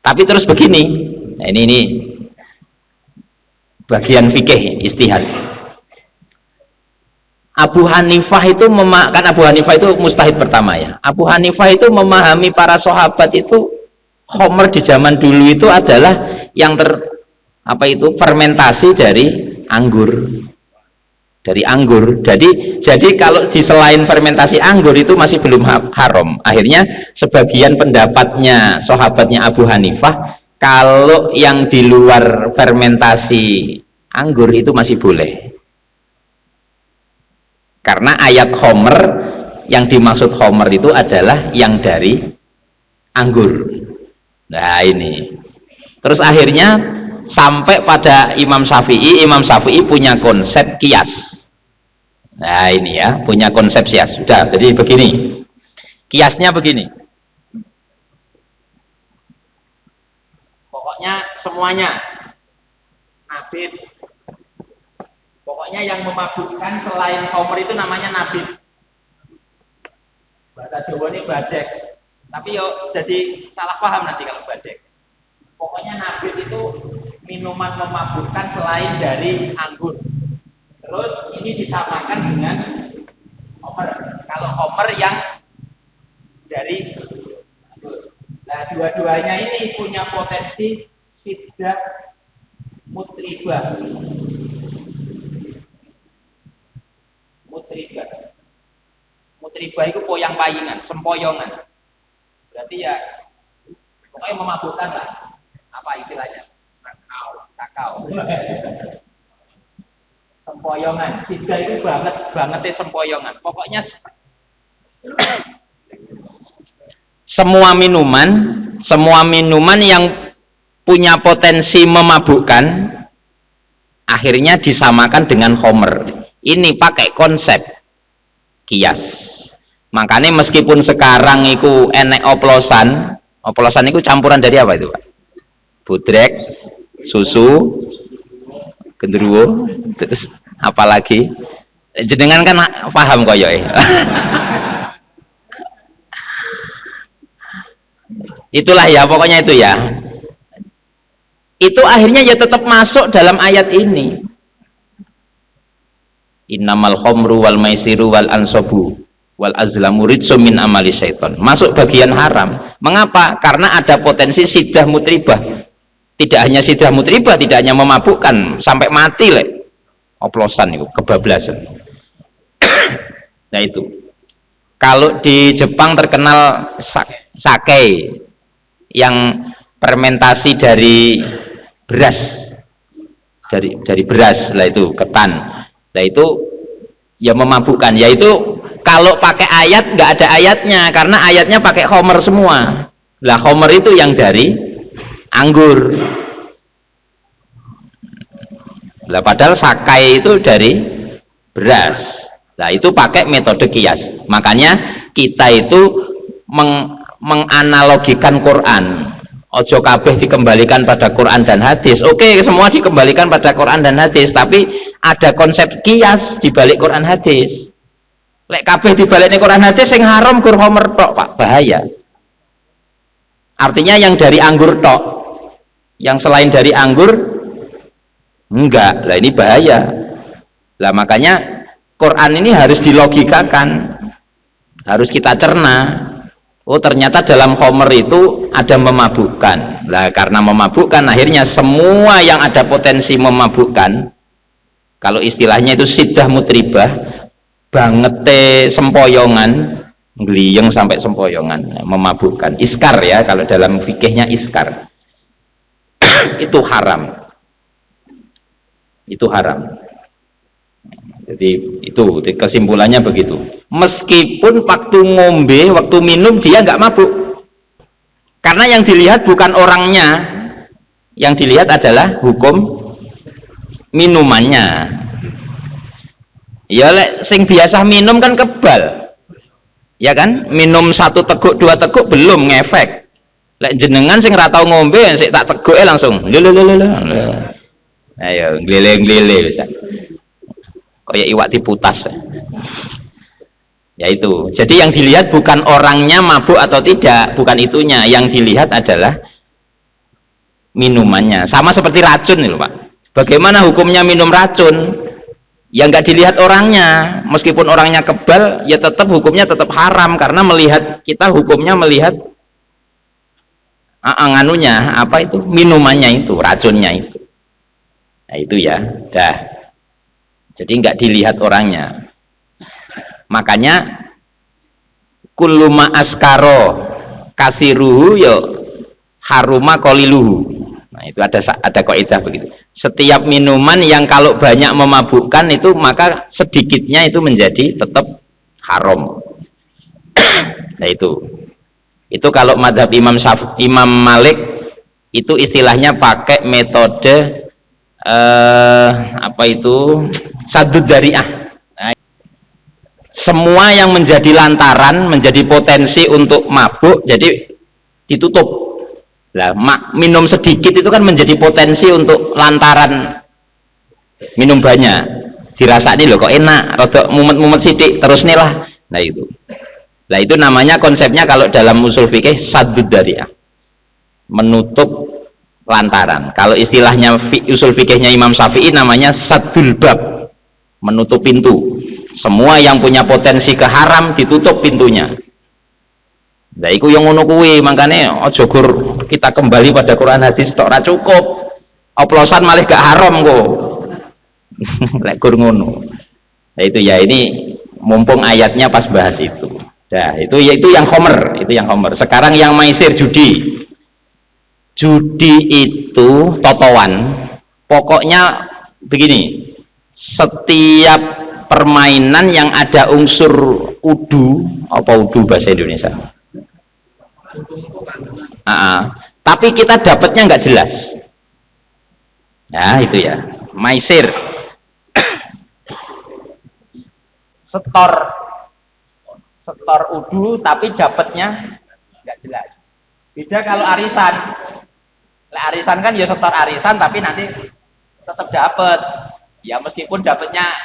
Tapi terus begini, nah ini bagian fikih istihad. Abu Hanifah itu kan Abu Hanifah itu mustahid pertama ya. Abu Hanifah itu memahami para sahabat itu khamr di zaman dulu itu adalah yang fermentasi dari anggur. Dari anggur. Jadi kalau di selain fermentasi anggur itu masih belum haram. Akhirnya sebagian pendapatnya sahabatnya Abu Hanifah kalau yang di luar fermentasi anggur itu masih boleh. Karena ayat khomer, yang dimaksud khomer itu adalah yang dari anggur. Nah ini. Terus akhirnya sampai pada Imam Syafi'i punya konsep kias. Nah ini ya, punya konsep kias. Sudah, jadi begini. Kiasnya begini. Pokoknya semuanya nabit. Pokoknya yang memabukkan selain khamr itu namanya nabit. Bahasa Jawa ini badek. Tapi yo jadi salah paham nanti kalau badek. Pokoknya nabit itu minuman memabukkan selain dari anggur. Terus ini disamakan dengan khamr. Kalau khamr yang dari anggur. Nah, dua-duanya ini punya potensi siddah mutribah. Mutribah itu poyang payingan, sempoyongan. Berarti ya pokoknya memabukkan lah. Apa istilahnya? Sakau. Sempoyongan. Siddah itu bangetnya sempoyongan. Pokoknya semua minuman yang punya potensi memabukkan akhirnya disamakan dengan khamr. Ini pakai konsep kias. Makanya meskipun sekarang itu enek oplosan itu campuran dari apa itu Pak? Budrek, susu, genderuwo, terus apalagi jenengan kan paham koyo itulah ya, pokoknya itu ya. Itu akhirnya ya tetap masuk dalam ayat ini. Innamal khamru wal maisiru wal ansabu wal azlamu rijsum min amali syaiton. Masuk bagian haram. Mengapa? Karena ada potensi siddah mutribah. Tidak hanya siddah mutribah, tidak hanya memabukkan sampai mati oplosan itu, kebablasan. Nah itu. Kalau di Jepang terkenal sake yang fermentasi dari beras. Dari beras lah itu, ketan. Nah itu ya memabukkan, yaitu kalau pakai ayat nggak ada ayatnya karena ayatnya pakai khamr semua. Lah khamr itu yang dari anggur. Lah padahal sakai itu dari beras. Nah itu pakai metode kias. Makanya kita itu menganalogikan Quran. Ojo kabeh dikembalikan pada Quran dan hadis. Oke, semua dikembalikan pada Quran dan hadis, tapi ada konsep kias di balik Quran hadis. Lek kabeh dibalik Quran hadis yang haram gur khamr tok, Pak, bahaya. Artinya yang dari anggur tok. Yang selain dari anggur enggak. Lah ini bahaya. Lah makanya Quran ini harus dilogikakan. Harus kita cerna. Oh ternyata dalam khamr itu ada memabukkan. Lah karena memabukkan akhirnya semua yang ada potensi memabukkan, kalau istilahnya itu siddah mutribah, bangete sempoyongan, ngliyeng sampai sempoyongan, memabukkan. Iskar ya, kalau dalam fikihnya iskar. Itu haram. Itu haram. Jadi itu kesimpulannya begitu. Meskipun waktu ngombe, waktu minum dia nggak mabuk, karena yang dilihat bukan orangnya, yang dilihat adalah hukum minumannya. Ya lek sing biasa minum kan kebal, ya kan? Minum 1 teguk 2 teguk belum ngefek. Lek jenengan sing ora tau ngombe, sik tak teguke langsung. Ayo glele-glele bisa. Kayak iwak diputas ya itu. Jadi yang dilihat bukan orangnya mabuk atau tidak, bukan itunya. Yang dilihat adalah minumannya. Sama seperti racun nih loh Pak. Bagaimana hukumnya minum racun? Ya nggak dilihat orangnya, meskipun orangnya kebal, ya tetap hukumnya tetap haram karena melihat kita hukumnya melihat nganunya apa itu minumannya itu racunnya itu. Nah itu ya, dah. Jadi nggak dilihat orangnya. Makanya kullu ma askaro kasiruhu yo haruma qaliluhu. Nah, itu ada kaidah begitu. Setiap minuman yang kalau banyak memabukkan itu maka sedikitnya itu menjadi tetap haram. Nah, itu kalau madhab Imam Malik itu istilahnya pakai metode apa itu sadud dariah. Nah, semua yang menjadi lantaran, menjadi potensi untuk mabuk jadi ditutup. Lah, minum sedikit itu kan menjadi potensi untuk lantaran minum banyak. Dirasani loh kok enak, rada mumet-mumet sidik terus nih lah. Nah itu. Lah itu namanya konsepnya kalau dalam usul fikih saddud dari'ah. Menutup lantaran. Kalau istilahnya usul fikihnya Imam Syafi'i namanya saddul bab. Menutup pintu. Semua yang punya potensi ke haram ditutup pintunya. Nah, iku yang ngono kuwi, makanya aja gur kita kembali pada Quran hadis tok ora cukup. Oplosan malah gak haram kok. Lek gur ngono. Nah, itu ya ini mumpung ayatnya pas bahas itu. Nah, itu yaitu yang Homer, itu yang Homer. Sekarang yang maisir judi. Judi itu totowan. Pokoknya begini. Setiap permainan yang ada unsur udu, apa udu bahasa Indonesia? Tapi kita dapatnya nggak jelas ya itu ya maisir setor udu tapi dapatnya nggak jelas. Beda kalau arisan. Arisan kan ya setor arisan tapi nanti tetap dapat ya meskipun dapatnya